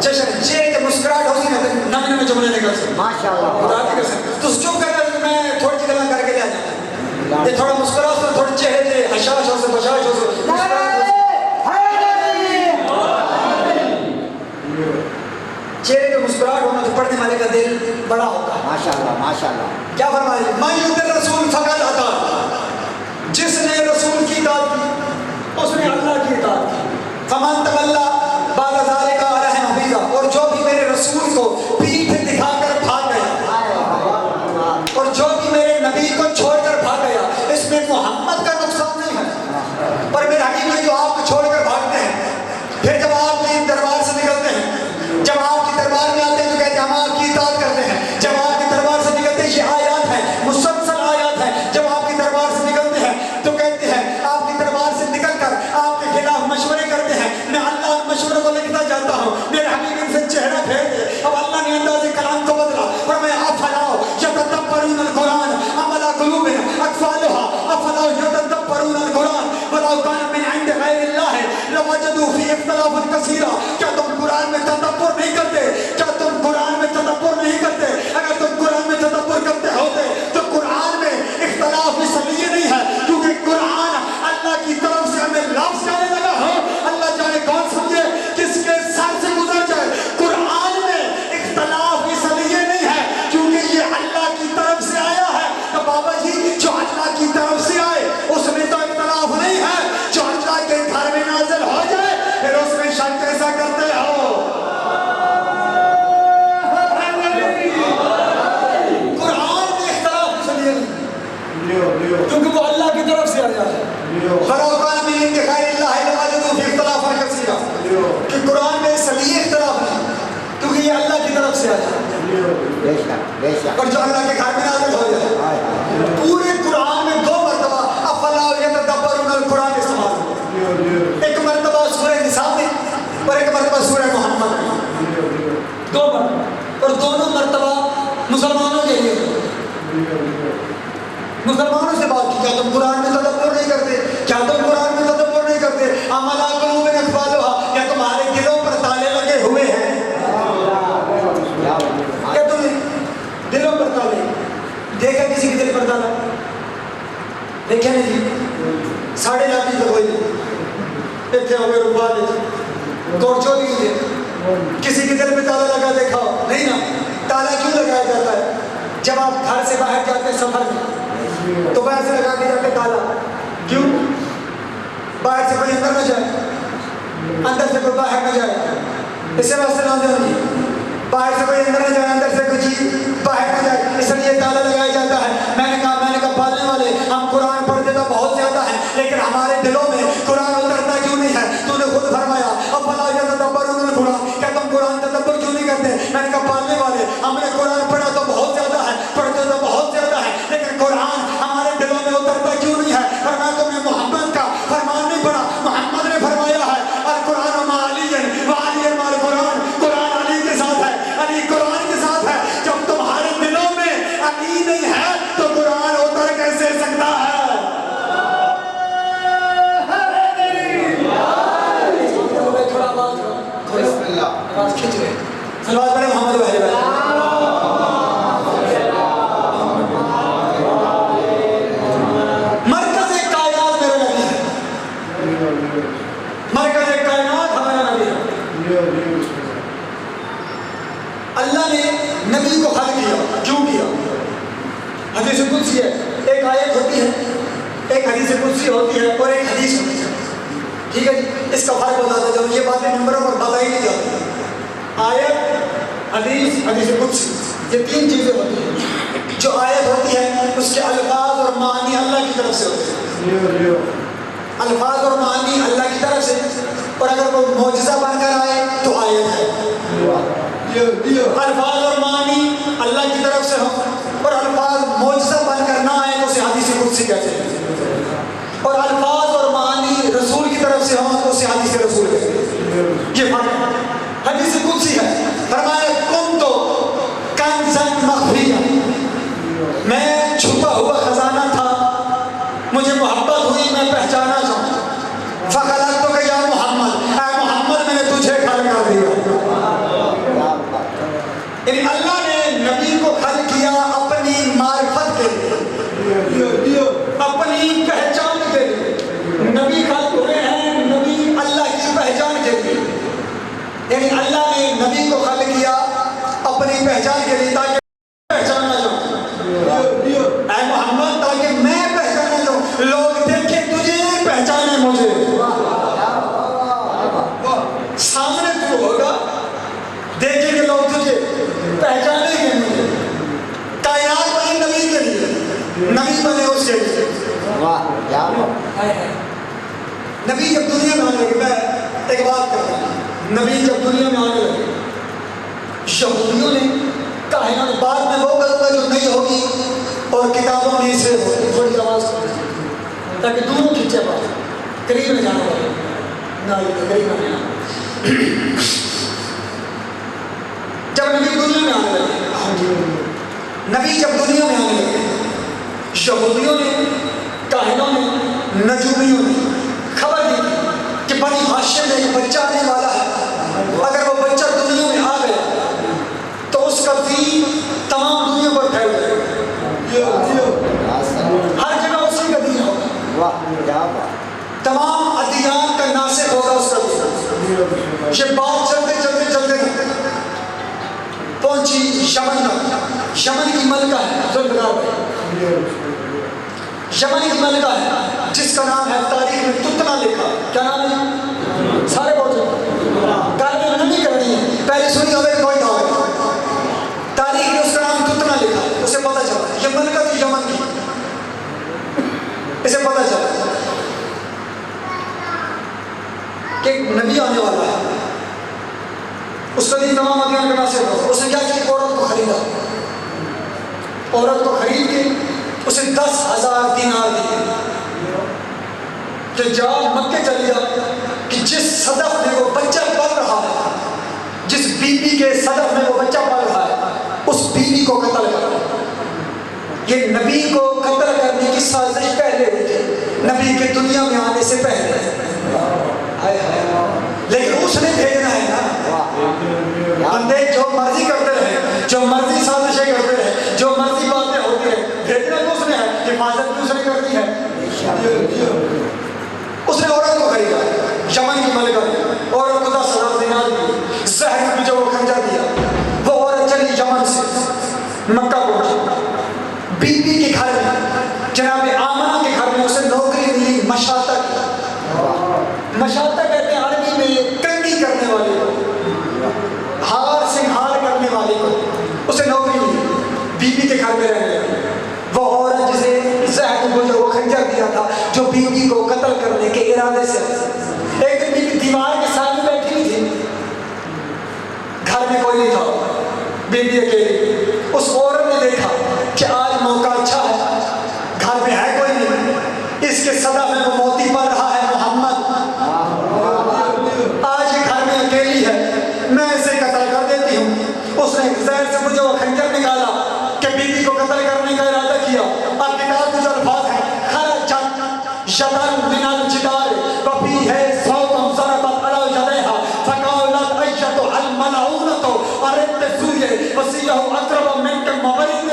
چہرے کے مسکراہٹ ہوتی ہے نم نم جملے نکل سے خدا کی قسم تو چپ کر میں تھوڑی سی گلاں کر کے لے جانا یہ تھوڑا مسکراہٹ سے تھوڑے چہرے کے حشاش ہو سے بشاش ہو سے چہرے کے مسکراہٹ ہونا تو پڑھنے والے کا دل بڑا ہوتا ہے ماشاءاللہ کیا فرمائے من یطع الرسول فقد اطاع اللہ جس نے رسول کی اطاعت کی اس نے اللہ کی اطاعت کی فمن تولی بعد ذلک علیہ حفیظا اور جو بھی میرے رسول کو پیٹھ دکھا کر بھاگ گیا اور جو بھی میرے نبی کو چھوڑ کر بھاگ گیا اس میں محمد کا نقصان نہیں ہے پر میرے حبیب جو آپ کو چھوڑ کر بھاگتے ہیں پھر جب آپ کے دربار سے نکلتے ہیں جب آپ کے دربار میں آتے ہیں تو کہتے ہیں ہم آپ کی اطاعت کرتے ہیں جب آپ کے دربار سے نکلتے ہیں یہ آیات ہیں مسلسل آیات ہیں جب آپ کے دربار سے نکلتے ہیں تو کہتے ہیں آپ کے دربار سے نکل کر آپ کے خلاف مشورے کرتے ہیں میں اللہ مشورے کو لکھتا جاتا ہوں میرے حبیب ان سے چہرہ پھیر دے اب اللہ نے انداز کلام کو بدلا اور میں افلا یتدبرون القرآن ام علی قلوب اقفالها افلا یتدبرون القرآن ولو کان من عند غیر اللہ لوجدوا فیہ اختلافا کثیرا کیا تم قرآن میں تدبر نہیں کرتے کیا تم قرآن میں تدبر نہیں کرتے اگر تم قرآن میں تدبر کرتے ہوتے تو قرآن میں اختلاف اس لیے نہیں ہے کیونکہ قرآن اللہ کی طرف سے ہمیں لفظ جانے لگا ہو اللہ جانے کون سمجھے کس کے سر سے گزر جائے قرآن میں اختلاف اس لیے نہیں ہے کیونکہ یہ اللہ کی طرف سے آیا ہے تو بابا جی جو اللہ کی طرف سے آئے اس میں تو اختلاف نہیں ہے جو اللہ کے گھر میں نازل ہو جائے پھر اس میں شک کیسا کرتے ہو قرآن میں اختلاف اس لیے نہیں کیونکہ وہ اللہ کی طرف سے آیا ہے کہ قرآن میں اس لیے اختلاف نہیں کیونکہ یہ اللہ کی طرف سے آیا ہے اور جو اللہ کے گھر میں نازل ہو جائے پورے قرآن میں 2 مرتبہ افلا یتدبرون القرآن استعمال ہوا ایک مرتبہ سورہ نساء میں اور ایک مرتبہ سورہ محمد میں 2 مرتبہ اور دونوں مرتبہ مسلمانوں کے لیے مسلمانوں سے بات کی کیا تم قرآن میں تدبر نہیں کرتے کیا تم قرآن میں تدبر نہیں کرتے ام علی قلوب اقفالها کیا تمہارے دلوں پر تالے لگے ہوئے ہیں کیا تم دلوں پر تالے دیکھا کسی کے دل پر تالا دیکھا نہیں جی ساڑھے لاتی تو کوئی نہیں اتنے ہو گئے ربا دے توڑ چوری ہوئی ہے کسی کے دل پہ تالا لگا دیکھا ہو نہیں نا تالا کیوں لگایا جاتا ہے جب آپ گھر سے باہر جاتے ہیں سفر میں تو باہر سے لگا کے جاتے تالا کیوں باہر سے کوئی اندر نہ جائے اندر سے کوئی باہر نہ جائے اس سے واسطے نوجوان جی باہر سے کوئی اندر نہ جائے اندر سے کوئی چیز باہر نہ جائے اس لیے تالا لگایا جاتا ہے میں نے کہا پالنے والے ہم قرآن پڑھتے تو بہت زیادہ ہیں لیکن ہمارے دلوں میں قرآن اترتا کیوں نہیں ہے تو نے خود فرمایا افلا یتدبرون القرآن کیا تم قرآن تدبر کیوں نہیں کرتے میں نے کہا پالنے والے ہم نے قرآن پڑھا تو بہت زیادہ ہے پڑھتے تو بہت زیادہ ہے لیکن قرآن ہمارے دلوں میں اترتا کیوں نہیں ہے اور میں تمہیں محمد کا قدسی ہوتی ہے اور ایک حدیث ہوتی ہے. ٹھیک ہے جی, اس کا فرق بتاتا جاؤں. یہ باتیں نمبروں پر بتائی نہیں جاتی. آیت, حدیث, حدیث قدسی, یہ تین چیزیں ہوتی ہیں. جو آیت ہوتی ہے اس کے الفاظ اور معنی اللہ کی طرف سے ہوتے ہیں. الفاظ اور معنی اللہ کی طرف سے, اور اگر وہ معجزہ بن کر آئے تو آیت ہے. الفاظ اور معنی اللہ کی طرف سے ہوں اور الفاظ معجزہ بن کر نہ آئے تو اسے حدیث قدسی کہتے ہیں. اور الفاظ اور معنی رسول کی طرف سے ہوں تو اسے حدیث رسول کہتے ہیں. یہ فرق ہے. حدیث قدسی ہے, فرمایا کن تو کنزن مخفیہ, میں چھپا ہوا خزانہ تھا, مجھے محبت ہوئی, میں پہچانا چاہوں. فخلقت کہ یا محمد, اے محمد میں نے تجھے خلق کر دیا. یعنی اللہ نے نبی کو خلق کیا اپنی معرفت کے لیے, اپنی پہچان کے لیے. نبی خلق ہوئے ہیں نبی اللہ کی پہچان کے لیے. یعنی اللہ نے نبی کو خلق کیا اپنی پہچان کے لیے تاکہ پہچانا جاؤں. اے محمد تاکہ میں پہچانا جاؤں, لوگ دیکھیں تجھے پہچانے مجھے. سامنے تو ہوگا, دیکھیں گے لوگ تجھے, پہچانے گے مجھے. کائنات بنے نبی کے لیے, نبی بنے اس کے لیے. نبی جب دنیا میں آنے لگے, میں ایک بات کرتا ہوں, نبی جب دنیا میں آنے لگے, یہودیوں نے کہا بعد میں وہ کروں جو نہیں ہوگی اور کتابوں میں سے ہوگی. تھوڑی آواز کریں تاکہ دونوں کھینچے بات, قریب میں جانا پڑے نہ, قریب میں جانا. جب نبی دنیا میں آنے لگے, نبی جب دنیا میں آنے لگے, یہودیوں نے, کاہنوں نے, نجومیوں نے خبر دی کہ بنی ہاشم میں ایک بچہ آنے والا ہے. اگر وہ بچہ دنیا میں آ گیا تو اس کا دین تمام دنیا پر پھیل جائے گا. ہر جگہ اسی کا دین ہوگا, تمام ادیان کا ناسخ ہوگا اس کا دین. یہ بات چلتے چلتے چلتے پہنچی یمن تک. یمن کی ملکہ ہے ذوالفقار, یمن کی ملکہ ہے جس کا نام ہے تاریخ میں تتنا لکھا. کیا نام ہے؟ سارے بہت کاربن نہیں کرنی ہے, پہلے سنی ہوئے کوئی نہ ہو. تاریخ میں اس کا نام تتنا لکھا, اسے پتہ چلا یہ ملکہ تھی یمن کی, اسے پتہ چلا کہ نبی آنے والا ہے. اس کا دین تمام ادیان کا ناسخ ہو. اس نے کیا کیا, عورت کو خریدا, عورت کو خرید کے اسے 10,000 دینار دیے کہ جا مکے چلی جا, کہ جس صدف میں وہ بچہ پل رہا ہے, جس بیوی کے صدف میں وہ بچہ پل رہا ہے, اس بیوی کو قتل کر. یہ نبی کو قتل کرنے کی سازش پہلے ہوئی تھی, نبی کے دنیا میں آنے سے پہلے. لیکن اس نے بھیجنا ہے نا. بندے جو مرضی کرتے رہے, جو مرضی سازشیں کرتے رہے, جو مرضی باتیں ہوتی رہے, بھیجنا تو اس نے ہے, حفاظت بھی اس نے کرنی ہے. اس نے عورت کو خریدا, یمن کی ملکہ نے عورت کو 10,000 دینار دیے, زہر میں جو وہ خنجر دیا. وہ عورت چلی یمن سے مکہ پہنچی. بیوی کے گھر میں, جناب آمنہ کے گھر میں اسے نوکری ملی مشاطہ کی. مشاطہ کہتے ہیں عربی میں کنگھی کرنے والے کو, ہار سنگھار کرنے والے کو, اسے نوکری ملی. بیوی کے گھر میں رہنے لگی. وہ عورت جسے زہد کو جو وہ خنجر دیا تھا, جو بیوی کو قتل کرنے کے ارادے سے, ایک دن بیوی دیوار کے سامنے بیٹھی ہوئی تھی, گھر میں کوئی نہیں تھا, بیوی اکیلی. اس عورت نے دیکھا کہ آج موقع اچھا ہے, گھر میں ہے کوئی نہیں, اس کے صدف میں وہ موتی پڑ رہا ہے محمد, آج یہ گھر میں اکیلی ہے, میں اسے قتل کر دیتی ہوں. اس نے زہر سے مجھے وہ خنجر نکالا کہ بیوی کو قتل کرنے کا ارادہ کیا. اب کتاب میں جو الفاظ ہیں, خرجت شدر من الجدار وفیہ صوت ضربت علی یدیہا فقالت ایتها الملعونۃ اردت سویہ وسیلہ اقرب منک مبرد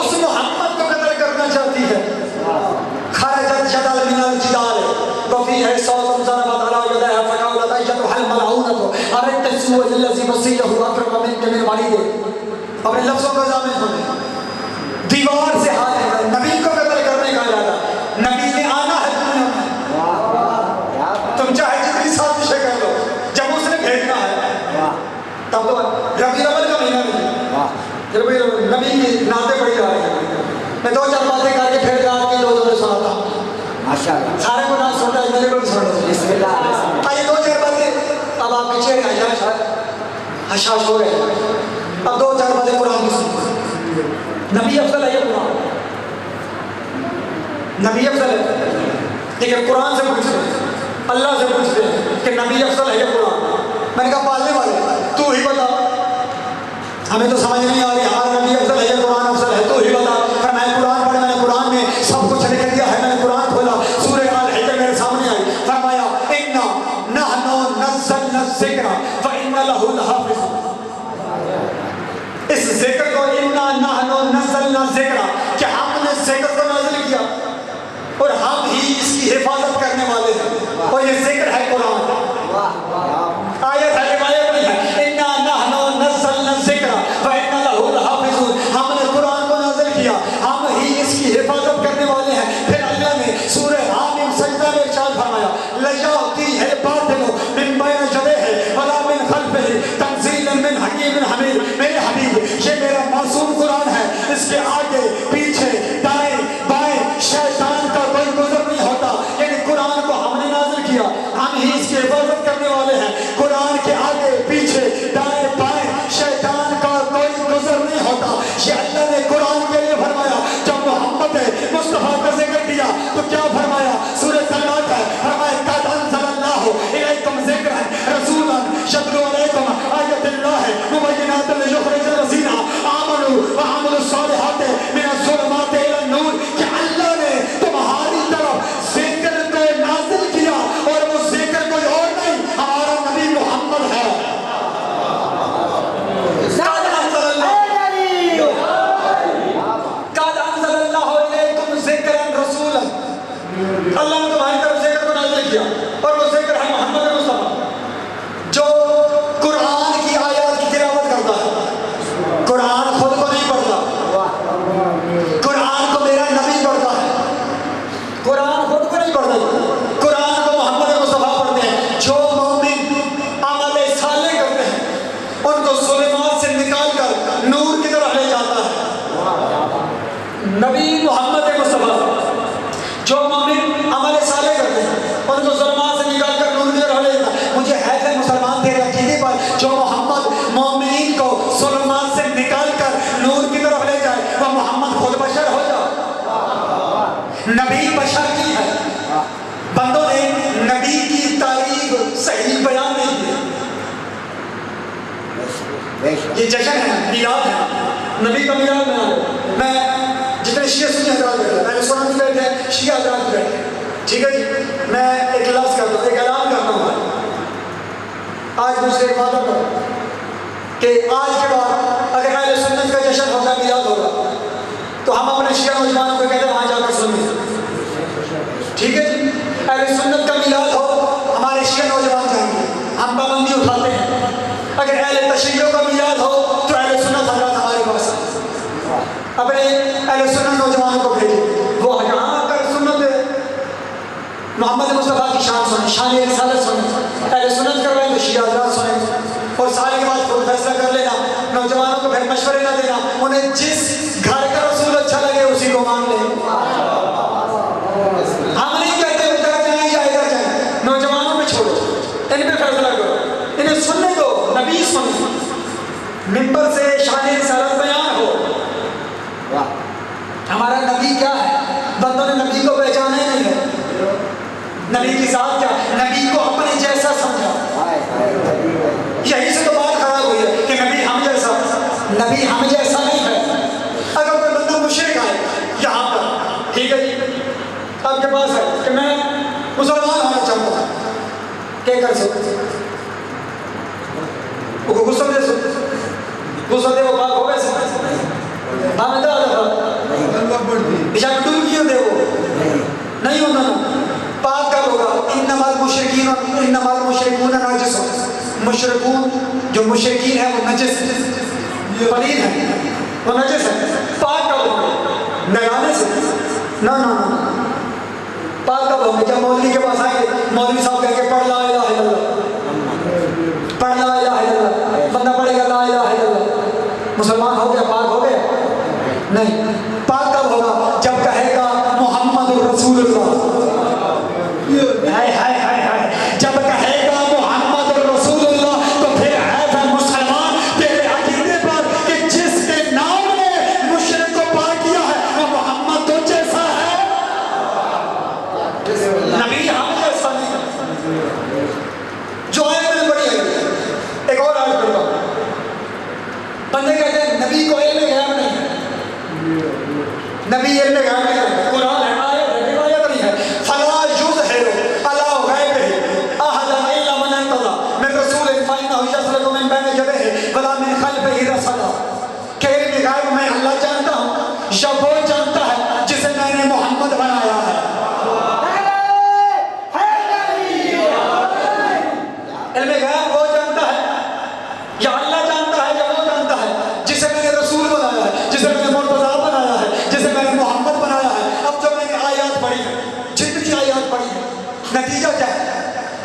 اس محمد کو قتل کرنا چاہتی ہے. خرجت جدل من الجدال وفيها صوت ضربت على يديها فقالت أيتها الملعونة أردت السوء الذي مسيته أكرم منك من وليده. اپنے لفظوں کا ضامن ہونے دیوار سے ہاتھ لگا نبی کو قتل کرنے کا ارادہ. نبی نے آنا ہے دنیا میں, تم چاہے جتنی سازشیں کر لو, جب اس نے بھیجنا ہے تب تو ربیع الاول کا مہینہ نہیں, ربیع الاول نبی کی نعتیں پڑھی جا رہی ہیں. میں 2-4 باتیں کر کے پھر رات کی 2 دورے سناتا ہوں. سارے کو نہ سننا ہے, میرے کو بھی سننا ہے. آئیے 2-4 باتیں. اب آپ پیچھے رہے شاید حشاش ہو گئے. اب 2-4 باتیں قرآن کی سنیں. نبی افضل ہے یہ قرآن, نبی افضل ہے. لیکن قرآن سے پوچھتے ہیں, اللہ سے پوچھتے ہیں کہ نبی افضل ہے یہ قرآن. میں نے کہا پالنے والے تو ہی بتا, ہمیں تو سمجھ نہیں آ رہی. ہمارا نبی افضل ہے یہ قرآن افضل ہے, تو ہی بتا. پر میں نے قرآن پڑھا, میں نے قرآن میں سب کچھ لکھ دیا ہے. میں نے قرآن کھولا, سورہ الحجر میرے سامنے آئی. فرمایا انا نحن نزلنا الذکر وانا لہ لحافظون. اس ذکر کو انا نحن نزلنا الذکر, کہ ہم نے ذکر کو نازل کیا اور ہم ہی اس کی حفاظت کرنے والے ہیں. اور یہ ذکر ہے قرآن. آیت ہے, روایت نہیں ہے. انا نحن نزلنا الذکر وانا لہ لحافظون. ہم نے قرآن کو نازل کیا, ہم ہی اس کی حفاظت کرنے والے ہیں. پھر اللہ نے سورہ حامیم سجدہ میں ارشاد فرمایا لیأتی الباطل من بین یدیہ ولا من خلفہ تنزیل من حکیم حمید. میرے حبیب یہ میرا معصوم قرآن ہے, اس کے آگے پیچھے دائیں بائیں شیطان کا کوئی گزر نہیں ہوتا. یعنی قرآن کو ہم نے نازل کیا, ہم ہی اس کی حفاظت کرنے والے ہیں. قرآن کے آگے پیچھے دائیں بائیں شیطان کا کوئی گزر نہیں ہوتا. یہ اللہ نے قرآن کے لیے فرمایا. جب محمد مصطفیٰ کا ذکر کیا تو کیا فرمایا؟ سورہ طلاق ہے, فرمایا قد انزل اللہ الیکم ذکرا رسولا یتلو علیکم آیات اللہ مبینات لیخرج الذین آمنوا وعملوا الصالحات من الظلمات الی النور. کہ اللہ نے تمہاری طرف ذکر کو نازل کیا اور وہ ذکر کوئی اور نہیں, ہمارا نبی محمد ہے. اللہ نے تمہاری طرف ذکر کو نازل کیا اور وہ ذکر ہے محمد مصطفیٰ, جو قرآن کی آیات کی تلاوت کرتا ہے. قرآن خود کو نہیں پڑھتا, قرآن کو میرا نبی پڑھتا ہے. قرآن خود کو نہیں پڑھتا, قرآن کو محمد مصطفیٰ پڑھتے ہیں. جو مومن عمل صالح کرتے ہیں ان کو ظلمات سے نکال کر نور کی طرف لے جاتا ہے نبی محمد مصطفیٰ. جو مومن عمل صالح کرتے ہیں ان کو ظلمات سے نکال کر نور کی طرف لے جاتا ہے. مجھے حیرت ہے مسلمان تیرے عقیدے پر, جو محمد مومنین کو ظلمات سے نکال کر نور کی طرف لے جائے وہ محمد خود بشر ہو جائے. نبی بشر کی ہے, بندوں نے نبی کی تاریخ صحیح بیان نہیں کی. یہ جشن ہے, میلاد ہے, نبی کا میلاد منانا. میں جتنے شیعہ سنی حضرات بیٹھے ہیں, میں نے سنا بھی بیٹھے ہیں, شیعہ حضرات بھی بیٹھے ہیں, ٹھیک ہے جی. میں ایک لفظ کرتا ہوں, ایک اعلان کرتا ہوں. آج مجھ سے ایک وعدہ کرو کہ آج کے بعد اگر اہل سنت کا جشن ہوگا, میلاد ہوگا, تو ہم اپنے شیعہ نوجوانوں کو کہتے ہیں وہاں جا کر سنیں. ٹھیک ہے جی, اہل سنت کا میلاد ہو ہمارے شیعہ نوجوان جائیں گے, ہم پابندی اٹھاتے ہیں. اگر اہل تشیعوں کا میلاد ہو تو اہل سنت حضرات ہمارے پاس ہیں, اپنے اہل سنت نوجوانوں کو بھیجیں. وہ یہاں آ کر سنت محمد مصطفیٰ کی شان سنیں, شان رسالت سنیں. اہل سنت کروائیں تو شیعہ حضرات سنیں, اور سال کے بعد خود فیصلہ کر لینا. نوجوانوں کو پھر مشورے نہ دینا, انہیں جس گھر کا رسول اچھا لگے اسی کو مان لیں. ہم نہیں کہتے ادھر جائیں یا ادھر جائیں, نوجوانوں پہ چھوڑو, ان پہ فیصلہ کرو, انہیں سننے دو. نبی سنیں, منبر سے شان رسالت بیان ہو. ہمارا نبی کیا ہے؟ بندوں نے نبی کو پہچانا ہی نہیں ہے. نبی کی ذات کیا؟ نبی کو اپنے جیسا سمجھا. یہی سے تو بات خراب ہوئی ہے کہ نبی ہم جیسا, نبی ہم جیسا نہیں ہے. اگر کوئی بندہ مشرک آئے یہاں پر, ٹھیک ہے جی, آپ کے پاس ہے کہ میں مسلمان ہونا چاہتا ہوں, کیا کر سکتے؟ وہ غسل دے سکتے, غسل دے وہ پاک ہو گئے سکتے. ہمیں دعا المشرکین انما المشرکون نجس، مشرکون جو مشرکین ہیں وہ نجس ہیں، پلید ہیں، وہ نجس ہیں، پاک کب ہوں گے؟ نہلانے سے نہ پاک کب ہوں گے؟ جب مولوی کے پاس آئیں گے، مولوی صاحب کہہ کے پڑھ لا الہ الا اللہ، پڑھ لا الہ الا اللہ، بندہ پڑھے گا لا الہ الا اللہ، مسلمان ہو گیا، پاک ہو گیا؟ نہیں، پاک کب ہوگا؟ جب کہے گا محمد رسول اللہ، جب کہے گا محمد رسول اللہ تو پھر عیب ہے مسلمان تیرے عقیدے پر کہ جس کے نام نے مشرک کو پاک کیا ہے وہ محمد تو جیسا ہے، نبی ہم جیسا نہیں، جو آیت میں پڑھی ہے۔ ایک اور آیت پڑھتا ہوں، بندے کہتے ہیں نبی کو علم غیب نہیں ہے، نبی علم غیب نہیں ہے، قرآن ہے، آیت ہے، روایت نہیں ہے، فلا یظہر علی غیبہ احدا الا من ارتضی من رسول فانہ یسلک من بین یدیہ ولا من خلفہ رصدا، کہ علم غیب میں اللہ جانتا ہوں یا وہ جانتا ہے جسے میں نے محمد بنایا ہے، علم غیب وہ جانتا ہے یا اللہ جانتا ہے یا وہ جانتا ہے جسے میں نے رسول بنایا ہے، جسے میں نے مرتضیٰ بنایا ہے، جسے میں نے محمد بنایا ہے۔ اب جو میں نے آیات پڑھی ہے، جتنی آیات پڑھی ہے، نتیجہ کیا ہے؟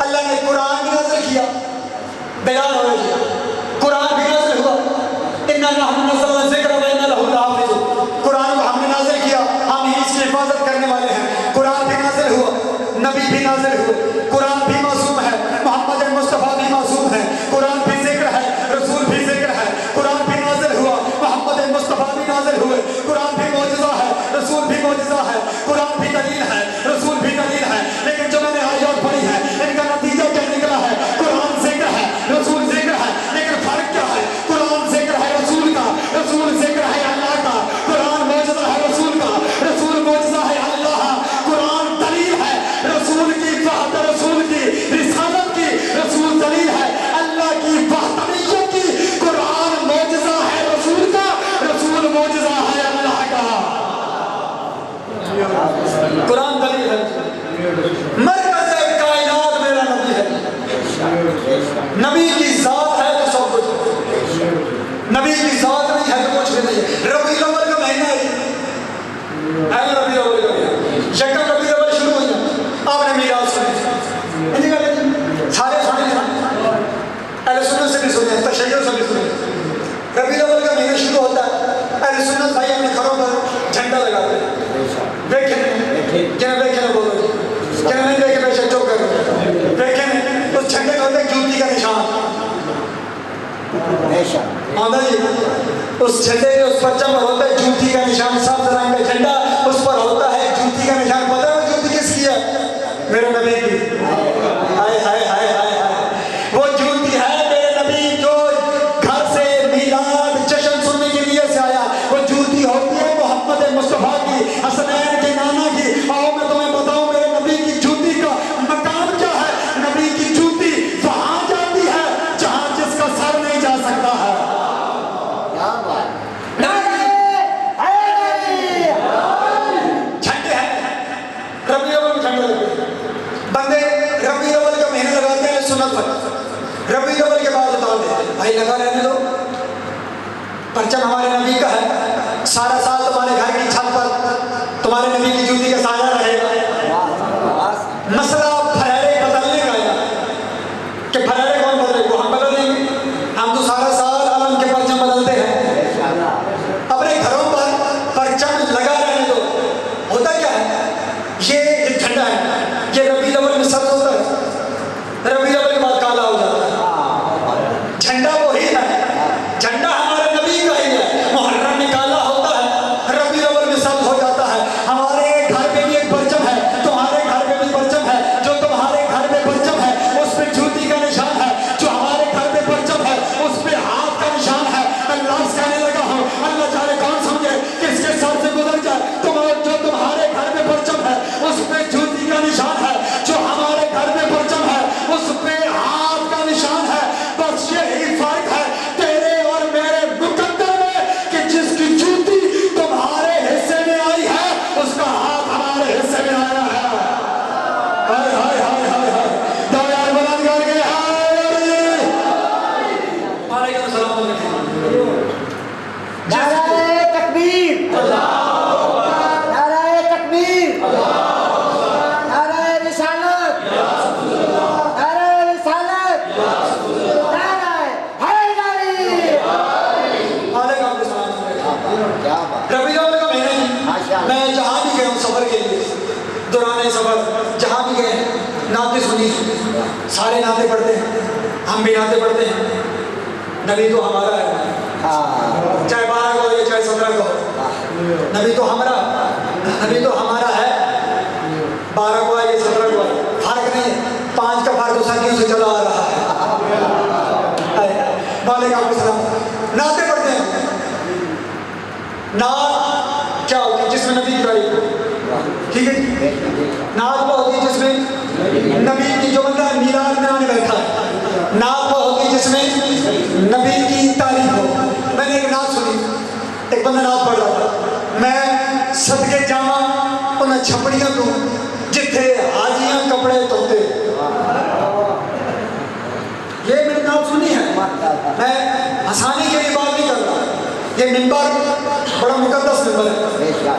اللہ نے قرآن بھی نازل کیا، بیان ہو گیا، قرآن بھی نازل ہوا، اِنَّا نَحْنُ نَزَّلْنَا الذِّكْرَ وَإِنَّا لَهُ لَحَافِظُونَ، قرآن کو ہم نے نازل کیا، ہم ہی اس کی حفاظت کرنے والے ہیں۔ قرآن بھی نازل ہوا، نبی بھی نازل ہوئے، قرآن بھی معصوم ہے، محمد مصطفیٰ بھی معصوم ہے، قرآن بھی ذکر ہے، رسول بھی ذکر ہے، قرآن بھی نازل ہوا، محمد مصطفیٰ بھی نازل ہوئے، قرآن بھی معجزہ ہے، رسول بھی معجزہ ہے، قرآن بھی دلیل ہے، رسول بھی دلیل ہے، لیکن جو میں نے آیات پڑھی ہے ان کا نتیجہ کیا نکلا ہے؟ قرآن ذکر ہے، رسول ذکر ہے، لیکن فرق کیا ہے؟ قرآن ذکر ہے رسول کا، رسول ذکر ہے اللہ کا، قرآن معجزہ ہے رسول کا، رسول معجزہ ہے اللہ، قرآن دلیل ہے رسول کی وحدت، رسول کی رسالت کی، رسول دلیل ہے اللہ کی وحدانیت کی، قرآن معجزہ ہے رسول کا، رسول معجزہ ہے اللہ کا، قرآن دلیل ہے، مرکز کائنات میرا نبی ہے، نبی کی ذات ہے تو سب کچھ، نبی کی ذات نہیں ہے تو کچھ بھی نہیں ہے۔ ربیع الاول کا مہینہ ہے ربیع الاول کا مہینہ، یکم ربیع الاول شروع ہو گیا، آپ نے میراث سنی، ان کا سارے سنے اہل سنت سے بھی سنے، تشیع سے بھی سنے، ربیع الاول کا مہینہ شروع ہوتا ہے، اہل سنت بھائی اپنے گھروں پر جھنڈا لگاتے ہیں، دیکھیں کیا دیکھیں بولو کیا نہیں دیکھیں بے شک جو کرو دیکھیں اس جھنڈے کا ہوتا ہے جوتی کا نشان، آدھا جی اس جھنڈے کے اس پرچم پر ہوتا ہے جوتی کا نشان، سبز رنگ کا جھنڈا اس پر ہوتا ہے جوتی کا نشان، پتہ ہے وہ جوتی کس کی ہے؟ میرے نبی کی، ہائے ہائے ہائے ہائے ہائے، وہ جوتی ہے میرے نبی جو گھر سے میلاد جشن سننے کے لیے سے آیا، وہ جوتی ہوتی ہے محمد مصطفیٰ کی، حسنین کے نانا کی۔ آؤ میں تمہیں بتاؤں میرے نبی کی جوتی کا مقام کیا ہے، نبی کی جوتی وہاں جاتی ہے جہاں جس کا سر نہیں جا سکتا ہے، جھنڈے ہیں، ربیع الاول میں جھنڈے لگے، بندے ربیع الاول کا مہینہ لگاتے ہیں سنت پر، ربیع الاول کے بعد اتار دیتے ہیں، بھائی لگا رہنے دو، پرچم ہمارے نبی کا ہے، سارا سال تمہارے گھر کی چھت پر تمہارے نبی کی جوتی کا سایہ رہے گا۔ مسئلہ پھریرے بدلنے کا ہے کہ پھریرے کون بدلے، وہ ہم بدل دیں گے، ہم تو سارا سال علم کے پرچم بدلتے ہیں، اپنے گھروں پر پرچم لگا رہنے دو۔ ہوتا کیا ہے، یہ جھنڈا ہے، یہ ربیع الاول میں سبز ہوتا ہے، ربیع الاول کے بعد کالا ہو جاتا ہے، جھنڈا وہی ہے، جھنڈا ہمارے نبی کا ہی ہے، محرم میں کالا ہوتا ہے، ربیع الاول میں میں جہاں بھی گیا ہوں سفر کے لیے، دوران سفر جہاں بھی گئے نعتیں سنی، سارے نعتیں پڑھتے ہیں، ہم بھی نعتیں پڑھتے ہیں. نبی تو ہمارا ہے، چاہے 12 کو ہو یا چاہے 17 کو ہو، نبی تو ہمارا ہے. 12 کو ہے یا 17 کو ہے، فرق نہیں ہے. 5 کا فرق صدیوں سے چلا آ رہا ہے. وعلیکم السلام. نعتیں پڑھتے ہیں. نعت کیا ہوتی ہے؟ جس میں نبی کی تعریف ہو. ٹھیک ہے. نعت وہ ہوتی ہے جس میں نبی کی، جو بندہ میلاد میں آنے بیٹھا ہے، نعت وہ ہوتی ہے جس میں نبی کی تعریف ہو. میں نے ایک نعت سنی، ایک بندہ نعت پڑھ رہا تھا، میں صدقے جاواں انہاں چھپڑیاں تو جتھے حاجیاں کپڑے دھوتے. یہ میں نے نعت سنی ہے، میں ہنسانے کے لیے بات نہیں کر رہا. یہ منبر بڑا مقدس منبر ہے،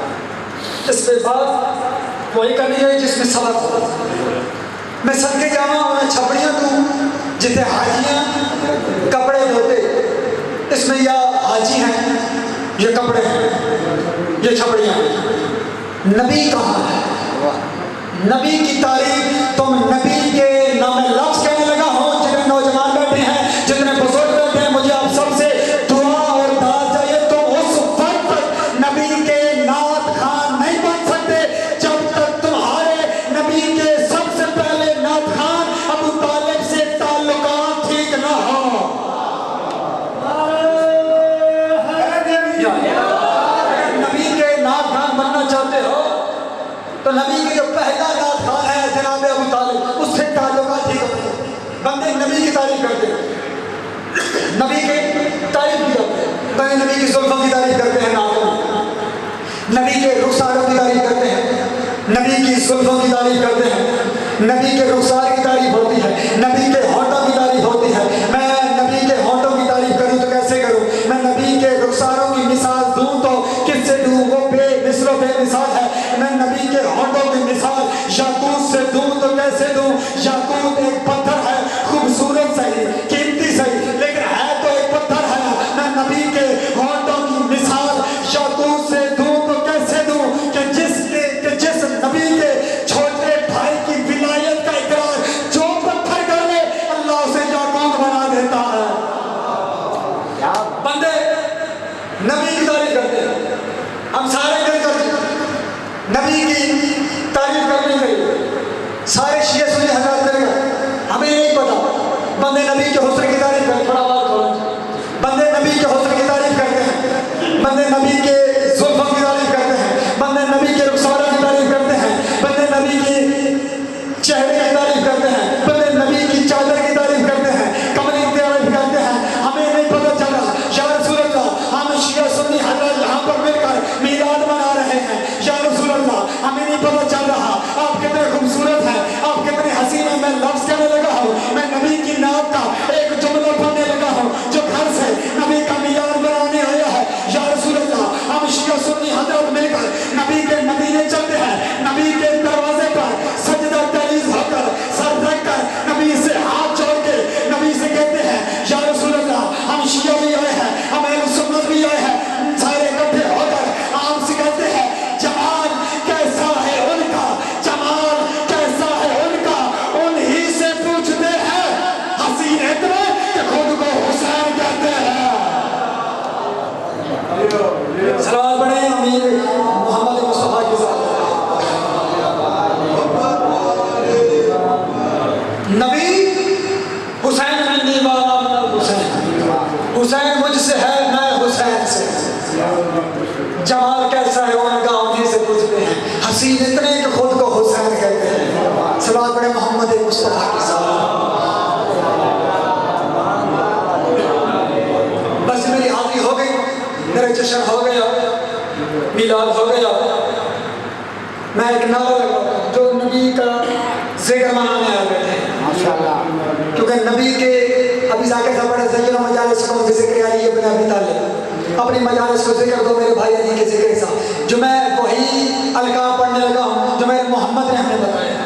اس پہ بات وہی کرنی ہے جس میں سبق ہو. میں صدقے جاواں انہاں چھپڑیاں تو جتھے حاجیاں کپڑے دھوتے. اس میں یا حاجی ہیں، یہ کپڑے ہیں، یہ چھپڑیاں ہیں. نبی کہاں ہے؟ نبی کی تعریف تم نبی کے نام لفظ کہنے لگا ہو. جتنے نوجوان بیٹھے ہیں، جتنے بزرگ بیٹھے ہیں، مجھے آپ سب سے دعا اور دعا چاہیے. تم اس وقت تک نبی کے نعت خان نہیں بن سکتے جب تک تمہارے نبی کے سب سے پہلے نعت خان ابو طالب سے تعلقات ٹھیک نہ ہو. نبی کے نعت خان بننا چاہتے ہو تو نبی کے جو پہلا نعت خان ہے جناب ابو طالب، اس سے تعلقات ٹھیک ہوتے ہیں. بندے نبی کی تعریف کرتے ہیں، نبی کے تعریف کی کرتے ہیں. بندے نبی کی زلفوں کی تعریف کرتے ہیں، نبی کے رخساروں کی تعریف کرتے ہیں، نبی کی زلفوں کی تعریف کرتے ہیں. نبی کے رخسار کی تعریف ہوتی ہے، نبی کے ہونٹوں کی تعریف ہوتی ہے. میں نبی کے ہونٹوں کی تعریف کروں تو کیسے کروں؟ میں نبی کے رخساروں کی مثال دوں تو کس سے دوں؟ وہ بے مثل و بے مثال ہے. میں نبی کے ہونٹوں کی مثال یاقوت سے دوں تو کیسے دوں؟ یاقوت ایک پتھر ہے، خوبصورت صحیح، قیمتی صحیح، لیکن ہے تو ایک پتھر ہے. میں نبی کے ہونٹوں کی مثال یاقوت سے دوں تو کیسے دوں کہ جس نبی کے چھوٹے بھائی کی ولایت کا اقرار جو پتھر کر لے اللہ اسے یاقوت بنا دیتا ہے. بندے نبی کی تعریف کرتے ہیں، ہم سارے مل کر نبی کی تعریف کرنی چاہیے. سارے شیعہ سنی حضرات مل کر، ہمیں نہیں پتا، بندے نبی کے حسن کی تعریف کرتے ہیں. تھوڑا بات کھولیں. بندے نبی کے حسن کی تعریف کرتے ہیں، بندے نبی کے زلفوں کی تعریف کرتے ہیں، بندے نبی کے رخساروں کی تعریف کرتے ہیں، بندے نبی کی چہرے کی تعریف کرتے ہیں، بندے نبی کی چادر کی تعریف کرتے ہیں، کملی کی تعریف کرتے ہیں. ہمیں نہیں پتا چلا یا رسول اللہ، ہم شیعہ سنی حضرات یہاں پر مل کر میلاد منا رہے ہیں. یا رسول اللہ، ہمیں نہیں پتا چل رہا آپ کتنے خوبصورت ہیں، آپ کتنے حسین ہیں. میں لفظ کہنے لگا ہوں، میں نبی کی نعت کا ایک جملہ پڑھنے لگا ہوں جو گھر سے نبی کا میلاد بنانے آیا ہے. یا رسول اللہ، ہم شیعہ سنی حضرات مل کر نبی کے مدینے چلتے ہیں، نبی کے دروازے پر سجدہ تلیز ہو کر سر رکھ کر نبی سے ہاتھ جوڑ کے نبی سے کہتے ہیں یا رسول اللہ، ہم شیعہ بھی آئے ہیں، ہم اہل سنت بھی آئے ہیں. سارے اکٹھے ہو کر آپ سے کہتے ہیں جمال کیسا ہے ان کا، جمال کیسا ہے ان کا، انہی سے پوچھتے ہیں. حسین اتنے کہ خود کو حسین کہتے ہیں. صلوات پڑھیں امیر محمد مصطفیٰ کے ساتھ. نبی حسین منی والا من حسین، حسین مجھ سے ہے میں حسین سے. جمال کیسا ہے ان کا، انہیں سے پوچھتے ہیں. حسین اتنے کہ خود کو حسین کہتے ہیں. صلوات پڑھیں محمد مصطفیٰ کے ساتھ. بس میری حاضری ہو گئی، میرا جشن ہو گیا، میلاد ہو گیا. میں ایک نعرہ لگاتا ہوں جو نبی کا ذکر منانے آئے بیٹھے ہیں، کیونکہ نبی کے ابھی ذاکر صاحب پڑھے زین و مجالس کو ذکر علی ابن ابی طالب، اپنی مجالس کو ذکر دو میرے بھائی علی کے ذکر کا، جو میں وہی القاب پڑھنے لگا ہوں جو میرے محمد نے ہمیں بتایا.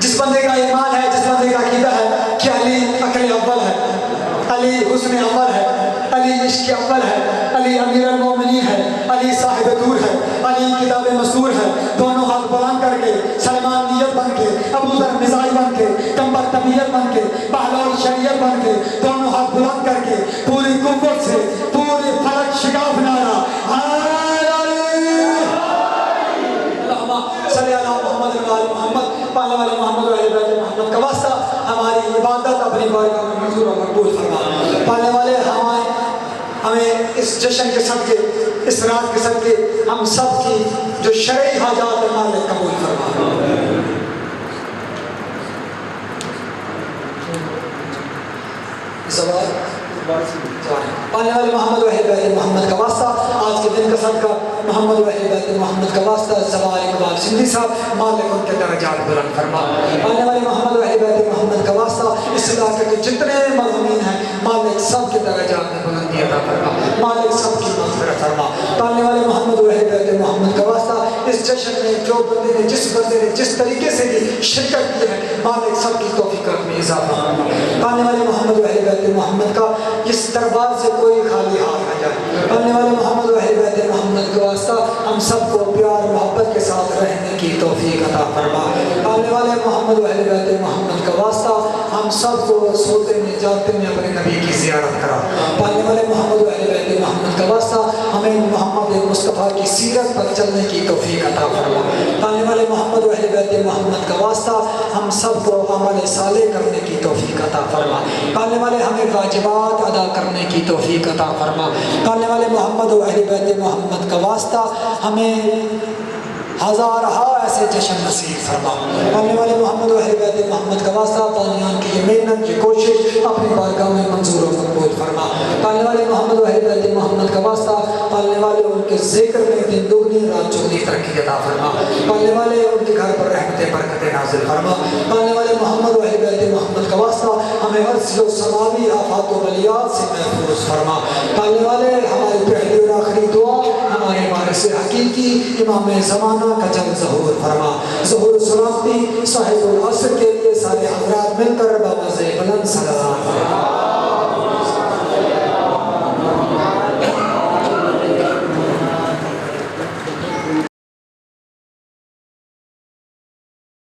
جس بندے کا ایمان ہے، جس بندے کا عقیدہ ہے کہ علی عقل اول ہے، علی حسن اول ہے، علی عشق اول ہے، علی امیر المومنین ہے، علی صاحب منصور ہے، دونوں ہاتھ بلند کر کے سلمان نیت بن کے، ابو ذر مزاج بن کے، کمبر طبیعت بن کے، بہلول شریعت بن کے، دونوں ہاتھ بلند کر کے پوری قوت سے پورے فلک شگاف نعرہ صلی اللہ محمد محمد پانے والے محمد و اہل بیت محمد کا واسطہ ہماری عبادت اپنی بارگاہ میں منظور و مقبول فرما۔ پانے والے ہمیں اس جشن کے صدقے، اس رات کے صدقے ہم سب کی جو شرعی حاجات ہے مالک قبول فرما۔ پانے والے محمد و اہل بیت محمد کا واسطہ آج کے دن کا صدقہ محمد و اہل بیت محمد کا واسطہ زوال اقبال سندھی صاحب مالک ان کے درجات بلند فرما۔ پانے والے محمد و اہل بیت محمد کا واسطہ اس علاقے کے جتنے مرحومین ہیں مالک سب کے درجات میں بلندی عطا فرما، مالک سب کی مغفرت فرما۔ پانے والے محمد و اہل بیت محمد کا واسطہ اس جشن میں جو بندے نے جس طریقے سے بھی شرکت کی ہے مالک سب کی توفیقات میں اضافہ فرما۔ پانے والے محمد و اہل بیت محمد کا اس دربار سے کوئی خالی ہاتھ نہ جائے۔ پانے والے محمد و اہل بیت محمد کا واسطہ ہم سب کو پیار محبت کے ساتھ رہنے کی توفیق عطا فرما۔ پانے والے محمد و اہل بیت محمد کا واسطہ ہم سب کو سوتے میں جاگتے میں اپنے نبی کی زیارت کرا۔ پانے والے محمد و اہل بیت محمد کا واسطہ ہمیں محمد مصطفیٰ کی سیرت پر چلنے کی توفیق عطا فرما۔ پانے والے محمد و اہل بیت محمد کا واسطہ ہم سب کو عمل صالح کرنے کی توفیق عطا فرما۔ پانے والے ہمیں واجبات ادا کرنے کی توفیق عطا فرما۔ پانے والے محمد و اہل بیت محمد کا واسطہ ہمیں ہزارہا ایسے جشن نصیب فرما۔ پانے والے محمد و اہل بیت محمد کا واسطہ پانیان کی یہ محنت کی کوشش اپنی بارگاہ میں منظور و مقبول فرما۔ پانے والے محمد و اہل بیت محمد کا واسطہ پالنے والے ان کے ذکر میں دن دگنی رات چگنی ترقی عطا فرما۔ پالنے والے ان کے گھر پر رحمت برکت نازل فرما۔ پالنے والے محمد و اہل بیت محمد کا واسطہ ہمیں عرضی و سماوی آفات و بلیات سے محفوظ فرما۔ پالنے والے ہماری پہلی اور آخری دعا ہمارے وارث حقیقی امام زمانہ کا جلد ظہور فرما۔ ظہور سلامتی صاحب العصر کے لیے سارے حضرات مل کر بابا سے بلند صلوات فرما۔